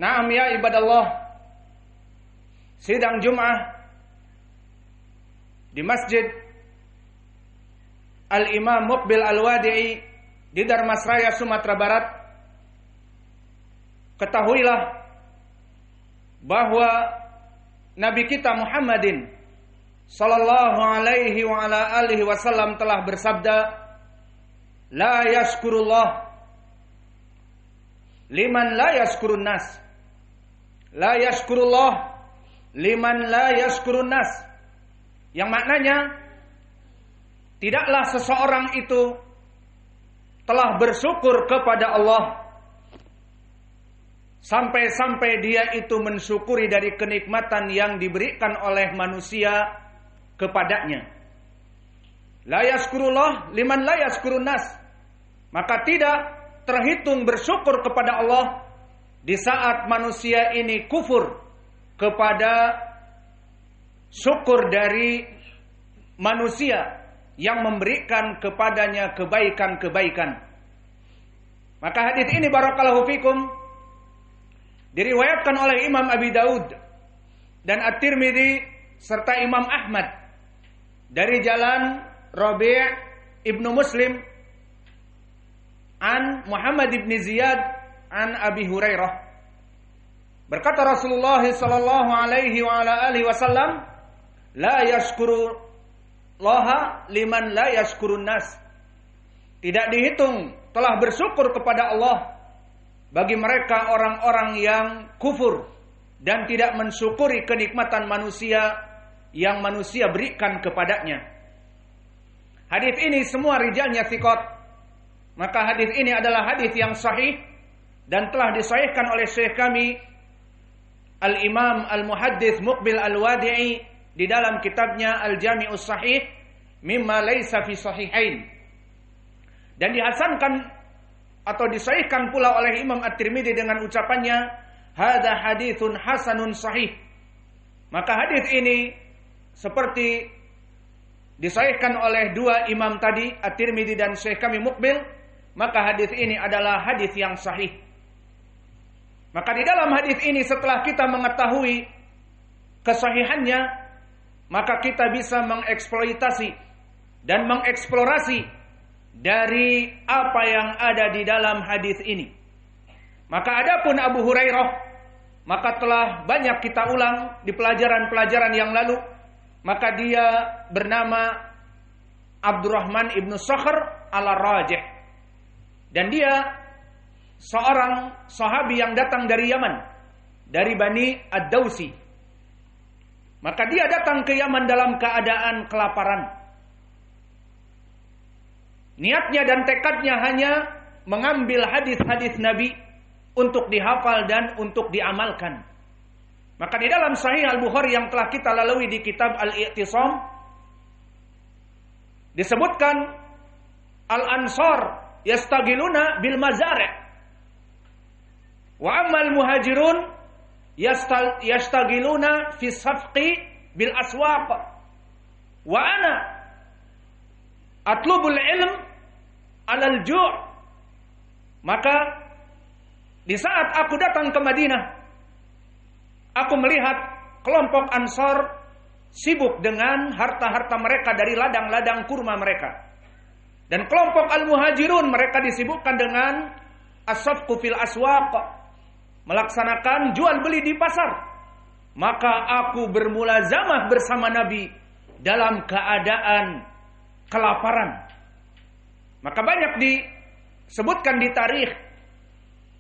Naam ya ibadallah, sidang Jum'ah di Masjid Al-Imam Muqbil Al-Wadi'i di Dharmasraya, Sumatera Barat. Ketahuilah bahwa Nabi kita Muhammadin sallallahu alaihi wa ala alihi wasallam telah bersabda, la yashkurullah liman la yashkurun nas. La yashkurullah liman la yashkurun nas. Yang maknanya, tidaklah seseorang itu telah bersyukur kepada Allah sampai-sampai dia itu mensyukuri dari kenikmatan yang diberikan oleh manusia kepadanya. La yashkurullah liman la yashkurun nas. Maka tidak terhitung bersyukur kepada Allah di saat manusia ini kufur kepada syukur dari manusia yang memberikan kepadanya kebaikan-kebaikan. Maka hadis ini barakallahu fikum diriwayatkan oleh Imam Abi Daud dan At-Tirmidzi serta Imam Ahmad dari jalan Rabi' ibnu Muslim an Muhammad ibn Ziyad an Abi Hurairah. Berkata Rasulullah sallallahu alaihi wa ala alihi wasallam, la yashkuru laha liman la yashkurun nas. Tidak dihitung telah bersyukur kepada Allah bagi mereka orang-orang yang kufur dan tidak mensyukuri kenikmatan manusia yang manusia berikan kepadanya. Hadis ini semua rijalnya thiqat. Maka hadis ini adalah hadis yang sahih dan telah disahihkan oleh Syekh kami Al-Imam Al-Muhaddits Muqbil Al-Wadi'i di dalam kitabnya Al-Jami'us Sahih mimma laisa fi sahihain. Dan dihasankan atau disahihkan pula oleh Imam At-Tirmidzi dengan ucapannya hadza haditsun hasanun sahih. Maka hadis ini seperti disahihkan oleh dua imam tadi, At-Tirmidzi dan Syekh kami Muqbil, maka hadis ini adalah hadis yang sahih. Maka di dalam hadis ini setelah kita mengetahui kesahihannya, maka kita bisa mengeksploitasi dan mengeksplorasi dari apa yang ada di dalam hadis ini. Maka adapun Abu Hurairah, maka telah banyak kita ulang di pelajaran-pelajaran yang lalu. Maka dia bernama Abdurrahman ibnu Sakhr al-Rajih. Dan dia seorang sahabi yang datang dari Yaman, dari Bani Ad-Dausi. Maka dia datang ke Yaman dalam keadaan kelaparan. Niatnya dan tekadnya hanya mengambil hadis-hadis Nabi untuk dihafal dan untuk diamalkan. Maka di dalam Sahih Al-Bukhari yang telah kita lalui di kitab Al-I'tisam disebutkan Al-Ansar yastagiluna bil mazari' wa ammal muhajirun yastagiluna fi safqi bil aswaq wa ana atlubul ilm alal ju'. Maka di saat aku datang ke Madinah, aku melihat kelompok Ansar sibuk dengan harta-harta mereka dari ladang-ladang kurma mereka. Dan kelompok Al-Muhajirun mereka disibukkan dengan as-safqu fil aswaq, melaksanakan jual beli di pasar. Maka aku bermulazamah bersama Nabi dalam keadaan kelaparan. Maka banyak disebutkan di tarikh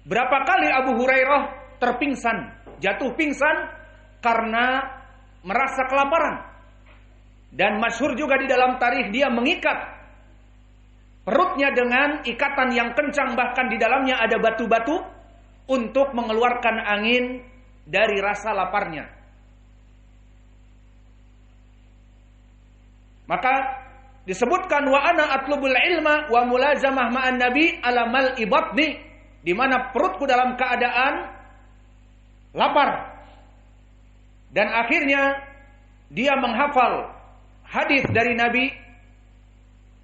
berapa kali Abu Hurairah terpingsan, jatuh pingsan karena merasa kelaparan. Dan masyhur juga di dalam tarikh dia mengikat perutnya dengan ikatan yang kencang, bahkan di dalamnya ada batu-batu untuk mengeluarkan angin dari rasa laparnya. Maka disebutkan wa ana atlubul ilma wa mulazamah ma'an nabi ala mal'i batni, di mana perutku dalam keadaan lapar. Dan akhirnya dia menghafal hadis dari Nabi,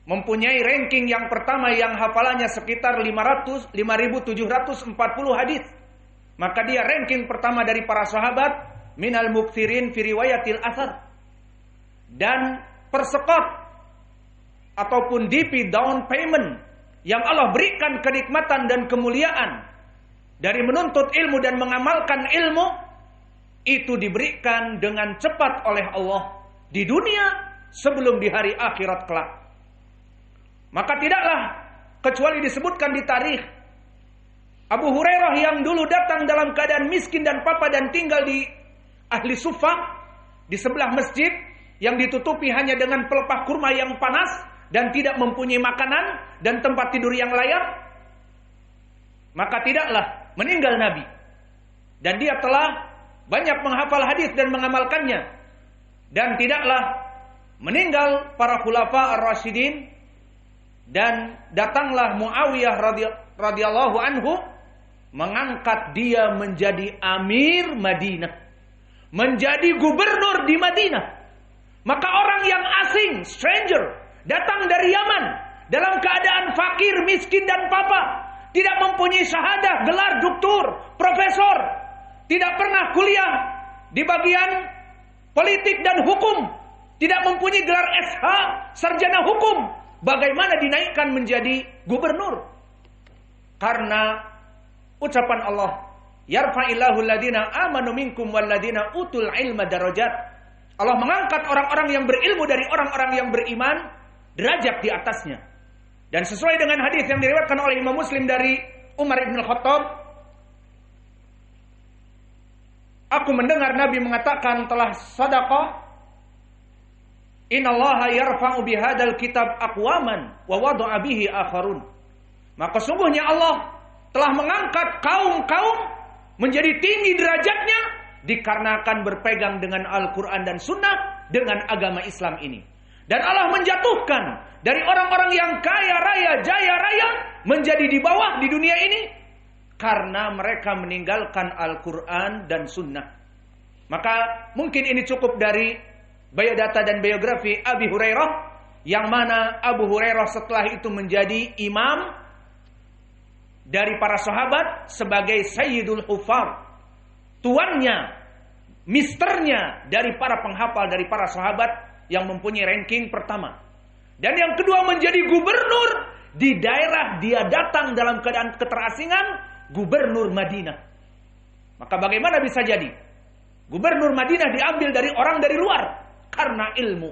mempunyai ranking yang pertama yang hafalannya sekitar 5.740 hadis. maka dia ranking pertama dari para sahabat minal mukthirin fi riwayatil athar. Dan persekot ataupun DP, down payment, yang Allah berikan kenikmatan dan kemuliaan dari menuntut ilmu dan mengamalkan ilmu, itu diberikan dengan cepat oleh Allah di dunia sebelum di hari akhirat kelak. Maka tidaklah kecuali disebutkan di tarikh, Abu Hurairah yang dulu datang dalam keadaan miskin dan papa dan tinggal di ahli suffah, di sebelah masjid yang ditutupi hanya dengan pelepah kurma yang panas dan tidak mempunyai makanan dan tempat tidur yang layak, maka tidaklah meninggal Nabi. Dan dia telah banyak menghafal hadis dan mengamalkannya. Dan tidaklah meninggal para khulafa ar-rasyidin. Dan datanglah Muawiyah radhiyallahu anhu mengangkat dia menjadi amir Madinah, menjadi gubernur di Madinah. Maka orang yang asing, stranger, datang dari Yaman dalam keadaan fakir, miskin dan papa, tidak mempunyai syahadah, gelar doktor, profesor, tidak pernah kuliah di bagian politik dan hukum, tidak mempunyai gelar SH, sarjana hukum, bagaimana dinaikkan menjadi gubernur? Karena ucapan Allah, yarfa'illahu alladhina amanu minkum walladhina utul ilma darajat. Allah mengangkat orang-orang yang berilmu dari orang-orang yang beriman derajat di atasnya. Dan sesuai dengan hadis yang diriwayatkan oleh Imam Muslim dari Umar ibn Khattab, aku mendengar Nabi mengatakan telah sadaqah, innallaha yarfa'u bihadzal kitab aqwaman wa wada'a bihi akharun. Maka sungguhnya Allah telah mengangkat kaum-kaum menjadi tinggi derajatnya dikarenakan berpegang dengan Al-Quran dan Sunnah, dengan agama Islam ini. Dan Allah menjatuhkan dari orang-orang yang kaya raya, jaya raya, menjadi di bawah di dunia ini karena mereka meninggalkan Al-Quran dan Sunnah. Maka mungkin ini cukup dari biodata dan biografi Abi Hurairah, yang mana Abu Hurairah setelah itu menjadi imam dari para sahabat sebagai Sayyidul Hufar, tuannya, misternya dari para penghafal, dari para sahabat yang mempunyai ranking pertama. Dan yang kedua menjadi gubernur di daerah dia datang dalam keadaan keterasingan, gubernur Madinah. Maka bagaimana bisa jadi gubernur Madinah diambil dari orang dari luar? Karena ilmu.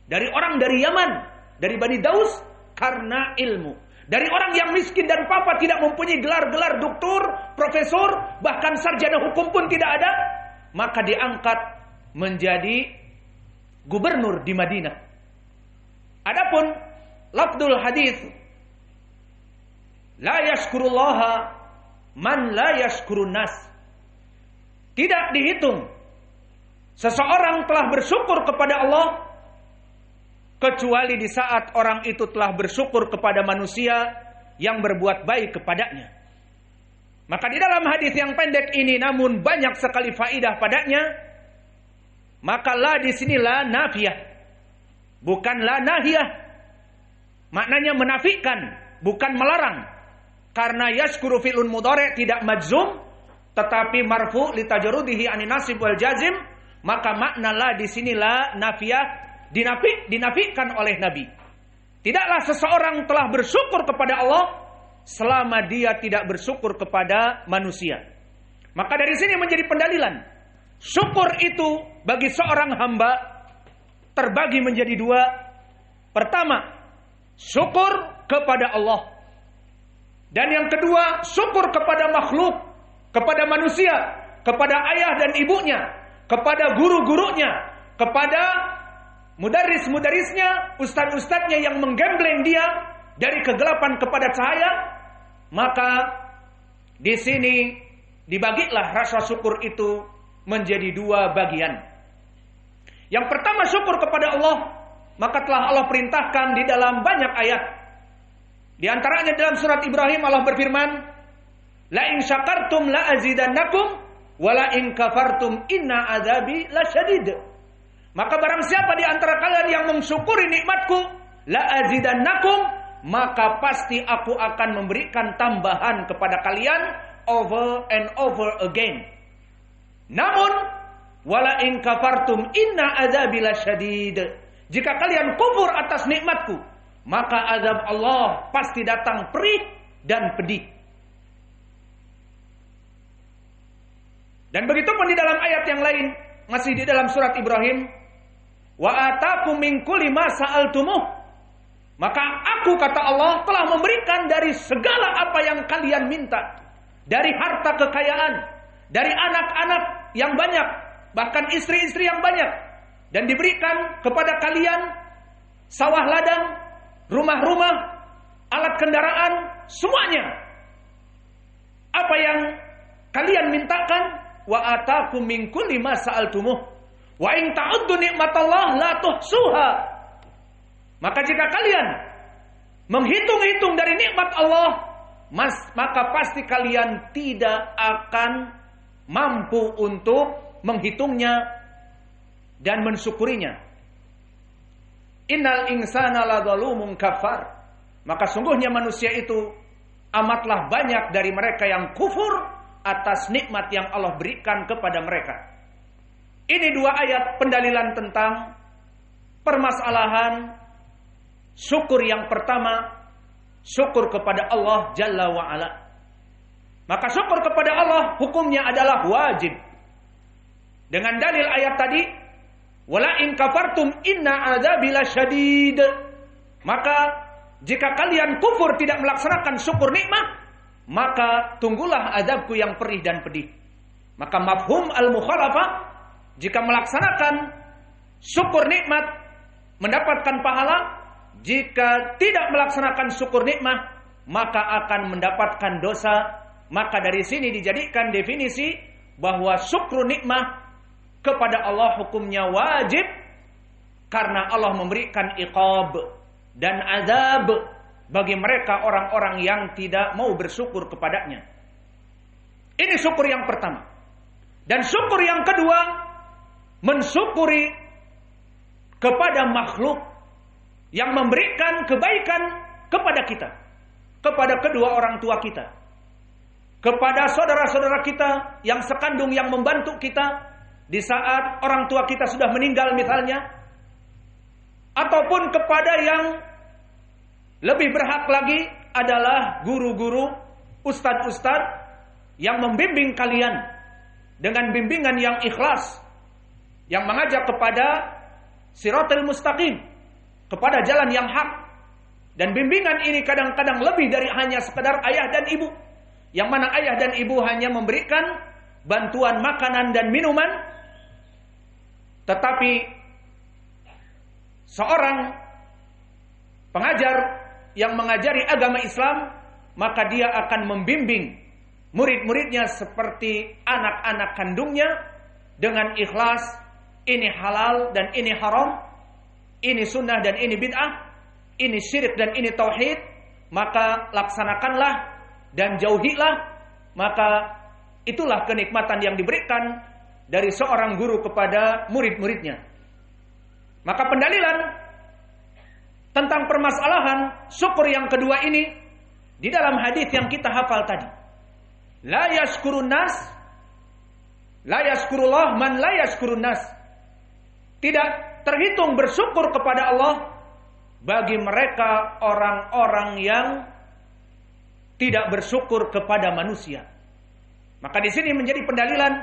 Dari orang dari Yaman, dari Bani Daus, karena ilmu. Dari orang yang miskin dan papa, tidak mempunyai gelar-gelar doktor, profesor, bahkan sarjana hukum pun tidak ada, maka diangkat menjadi gubernur di Madinah. Adapun lafdzul hadis, la yashkurullaha man la yashkurun nas. Tidak dihitung seseorang telah bersyukur kepada Allah kecuali di saat orang itu telah bersyukur kepada manusia yang berbuat baik kepadanya. Maka di dalam hadis yang pendek ini namun banyak sekali faidah padanya. Maka la di sini la nafiyah, bukan la nahiyah. Maknanya menafikan, bukan melarang. Karena yashkuru fi'lun mudhari' tidak majzum, tetapi marfu' li tajarrudihi anin nasib wal jazim. Maka makna la di sini la nafiyah, dinafikan oleh Nabi. Tidaklah seseorang telah bersyukur kepada Allah selama dia tidak bersyukur kepada manusia. Maka dari sini menjadi pendalilan, syukur itu bagi seorang hamba terbagi menjadi dua. Pertama, syukur kepada Allah. Dan yang kedua, syukur kepada makhluk, kepada manusia, kepada ayah dan ibunya, kepada guru-gurunya, kepada mudaris-mudarisnya, ustaz-ustaznya yang menggembleng dia dari kegelapan kepada cahaya. Maka di sini dibagilah rasa syukur itu menjadi dua bagian. Yang pertama, syukur kepada Allah, maka telah Allah perintahkan di dalam banyak ayat. Di antaranya dalam surat Ibrahim Allah berfirman, la in syakartum la azidannakum wa la in kafartum inna azabi lasyadid. Maka barang siapa di antara kalian yang mensyukuri nikmatku, la azidannakum, maka pasti aku akan memberikan tambahan kepada kalian over and over again. Namun wala in kafartum inna adzabi lasyadid. Jika kalian kufur atas nikmatku, maka azab Allah pasti datang perih dan pedih. Dan begitu pun di dalam ayat yang lain, masih di dalam surat Ibrahim, wa atakum min kulli ma sa'altumuh. Maka aku, kata Allah, telah memberikan dari segala apa yang kalian minta. Dari harta kekayaan, dari anak-anak yang banyak, bahkan istri-istri yang banyak. Dan diberikan kepada kalian sawah ladang, rumah-rumah, alat kendaraan, semuanya. Apa yang kalian mintakan, wa atakum min kulli ma sa'altumuh. Wa in ta'uddu nikmatallah la tuhsuha. Maka jika kalian menghitung-hitung dari nikmat Allah, maka pasti kalian tidak akan mampu untuk menghitungnya dan mensyukurinya. Innal insana ladzalumun kafar. Maka sungguhnya manusia itu amatlah banyak dari mereka yang kufur atas nikmat yang Allah berikan kepada mereka. Ini dua ayat pendalilan tentang permasalahan syukur. Yang pertama, syukur kepada Allah Jalla wa'ala. Maka syukur kepada Allah hukumnya adalah wajib. Dengan dalil ayat tadi, wala in kafartum inna adzabi lasyadid. Maka jika kalian kufur tidak melaksanakan syukur nikmat, maka tunggulah azabku yang perih dan pedih. Maka mafhum al-mukhalafah, jika melaksanakan syukur nikmat mendapatkan pahala, jika tidak melaksanakan syukur nikmat maka akan mendapatkan dosa. Maka dari sini dijadikan definisi bahwa syukur nikmat kepada Allah hukumnya wajib, karena Allah memberikan iqab dan azab bagi mereka orang-orang yang tidak mau bersyukur kepadanya. Ini syukur yang pertama. Dan syukur yang kedua, mensyukuri kepada makhluk yang memberikan kebaikan kepada kita, kepada kedua orang tua kita, kepada saudara-saudara kita yang sekandung yang membantu kita di saat orang tua kita sudah meninggal misalnya, ataupun kepada yang lebih berhak lagi adalah guru-guru, ustadz-ustadz yang membimbing kalian dengan bimbingan yang ikhlas, yang mengajak kepada siratal mustaqim, kepada jalan yang hak. Dan bimbingan ini kadang-kadang lebih dari hanya sekadar ayah dan ibu, yang mana ayah dan ibu hanya memberikan bantuan makanan dan minuman, tetapi seorang pengajar yang mengajari agama Islam, maka dia akan membimbing murid-muridnya seperti anak-anak kandungnya dengan ikhlas. Ini halal dan ini haram, ini sunnah dan ini bid'ah, ini syirik dan ini tauhid, maka laksanakanlah dan jauhilah. Maka itulah kenikmatan yang diberikan dari seorang guru kepada murid-muridnya. Maka pendalilan tentang permasalahan syukur yang kedua ini di dalam hadis yang kita hafal tadi. La yashkurun nas, la yashkurullah man la yashkurun nas. Tidak terhitung bersyukur kepada Allah bagi mereka orang-orang yang tidak bersyukur kepada manusia. Maka di sini menjadi pendalilan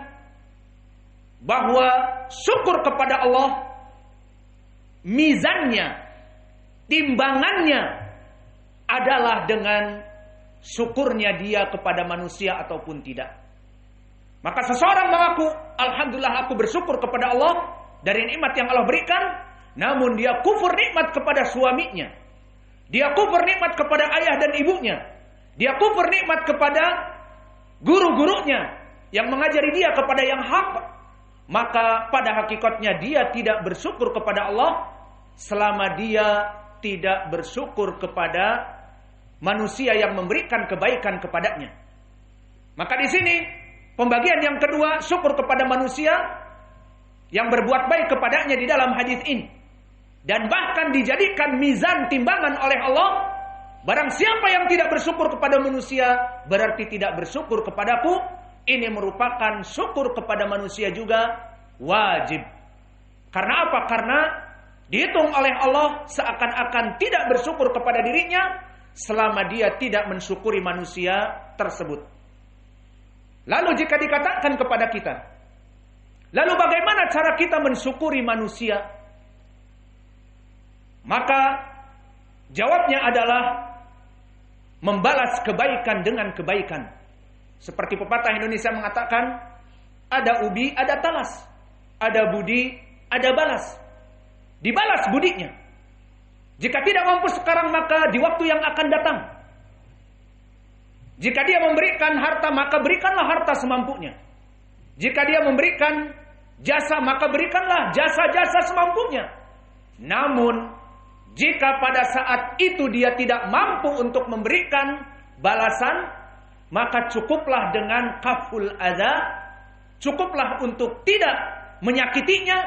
bahwa syukur kepada Allah, mizannya, timbangannya adalah dengan syukurnya dia kepada manusia ataupun tidak. Maka seseorang mengaku, alhamdulillah aku bersyukur kepada Allah dari nikmat yang Allah berikan, namun dia kufur nikmat kepada suaminya, dia kufur nikmat kepada ayah dan ibunya, dia kufur nikmat kepada guru-gurunya yang mengajari dia kepada yang hak, maka pada hakikatnya dia tidak bersyukur kepada Allah selama dia tidak bersyukur kepada manusia yang memberikan kebaikan kepadanya. Maka di sini pembagian yang kedua, syukur kepada manusia yang berbuat baik kepadanya di dalam hadis ini, dan bahkan dijadikan mizan timbangan oleh Allah Barang siapa yang tidak bersyukur kepada manusia, berarti tidak bersyukur kepadaku. Ini merupakan syukur kepada manusia juga wajib. Karena apa? Karena dihitung oleh Allah seakan-akan tidak bersyukur kepada dirinya selama dia tidak mensyukuri manusia tersebut. Lalu jika dikatakan kepada kita, lalu bagaimana cara kita mensyukuri manusia? Maka jawabnya adalah membalas kebaikan dengan kebaikan. Seperti pepatah Indonesia mengatakan, ada ubi, ada talas. Ada budi, ada balas. Dibalas budinya. Jika tidak mampu sekarang, maka di waktu yang akan datang. Jika dia memberikan harta, maka berikanlah harta semampunya. Jika dia memberikan jasa, maka berikanlah jasa-jasa semampunya. Namun, jika pada saat itu dia tidak mampu untuk memberikan balasan, maka cukuplah dengan kaful adza, cukuplah untuk tidak menyakitinya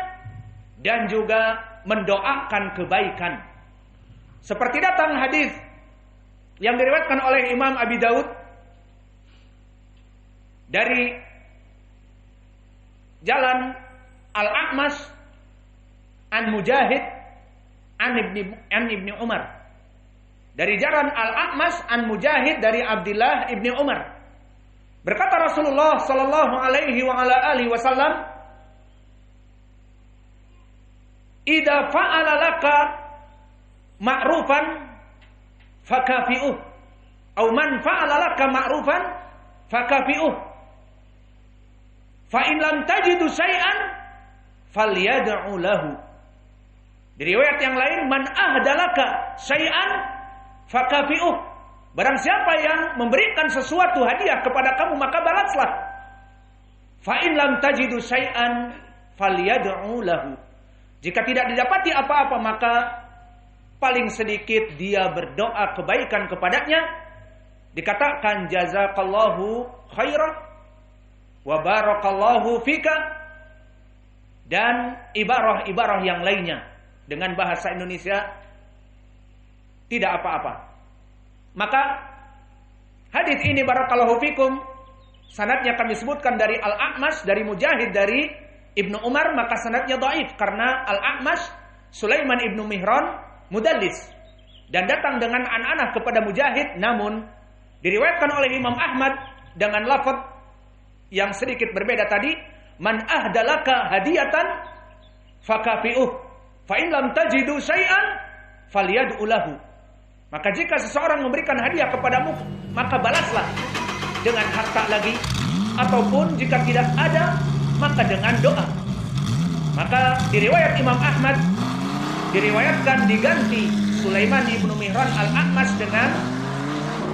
dan juga mendoakan kebaikan. Seperti datang hadis yang diriwayatkan oleh Imam Abi Daud dari jalan Al-A'mash an Mujahid an Ibni Umar. Dari jalan Al-A'mash an Mujahid dari Abdullah ibni Umar. Berkata Rasulullah sallallahu alaihi wa ala alihi wasallam, "Idza fa'ala laka ma'rufan fakafi'uh, atau man fa'ala laka ma'rufan fakafi'uh. Fa in lam tajidu syai'an falyad'u lahu." Di riwayat yang lain, "Man ahdalaka syai'an fakafi'uh." Barang siapa yang memberikan sesuatu hadiah kepada kamu, maka balaslah. Fa in lam tajidu syai'an falyad'u lahu. Jika tidak didapati apa-apa, maka paling sedikit dia berdoa kebaikan kepadanya. Dikatakan jazakallahu khairan wa barakallahu fika, dan ibarah-ibarah yang lainnya dengan bahasa Indonesia tidak apa-apa. Maka hadis ini barakallahu fikum sanadnya kami sebutkan dari Al-A'mash dari Mujahid dari Ibnu Umar, maka sanadnya dhaif karena Al-A'mash Sulaiman ibnu Mihran mudallis dan datang dengan an-anah kepada Mujahid, namun diriwayatkan oleh Imam Ahmad dengan lafaz yang sedikit berbeda tadi, "Man ahdalaka hadiyatan fakafi'uh, fa in lam tajidu syai'an falyad'u lahu." Maka jika seseorang memberikan hadiah kepadamu, maka balaslah dengan harta lagi, ataupun jika tidak ada, maka dengan doa. Maka di riwayat Imam Ahmad diriwayatkan diganti Sulaiman ibnu Mihran Al-A'mash dengan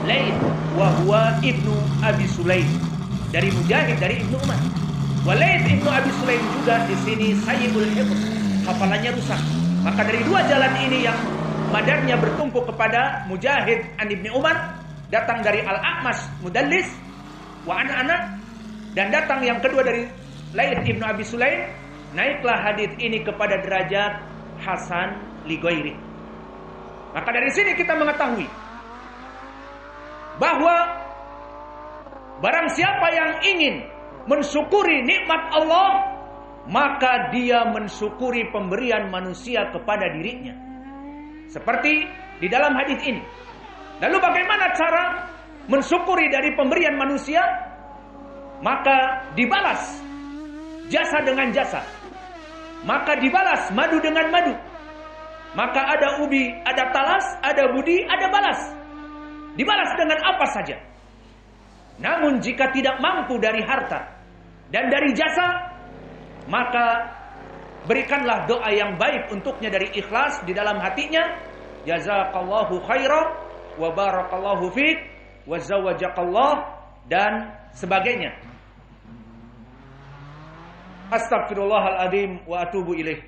Laits wa huwa ibnu Abi Sulaim dari Mujahid dari Ibnu Umar. Wa Laits ibnu Abi Sulaim juga di sini sayyibul hifz, hafalannya rusak. Maka dari dua jalan ini yang madarnya bertumpu kepada Mujahid an Ibni Umar, datang dari Al-A'mash mudallis wa an-ana, dan datang yang kedua dari Laits ibnu Abi Sulaim, naiklah hadis ini kepada derajat hasan li ghairi. Maka dari sini kita mengetahui bahwa barang siapa yang ingin mensyukuri nikmat Allah, maka dia mensyukuri pemberian manusia kepada dirinya. Seperti di dalam hadis ini. Lalu bagaimana cara mensyukuri dari pemberian manusia? Maka dibalas jasa dengan jasa. Maka dibalas madu dengan madu. Maka ada ubi, ada talas, ada budi, ada balas. Dibalas dengan apa saja. Namun jika tidak mampu dari harta dan dari jasa, maka berikanlah doa yang baik untuknya dari ikhlas di dalam hatinya. Jazakallahu khairan wa barakallahu fiik wa zawwajakallah dan sebagainya. Astaghfirullahaladzim wa atubu ilaih.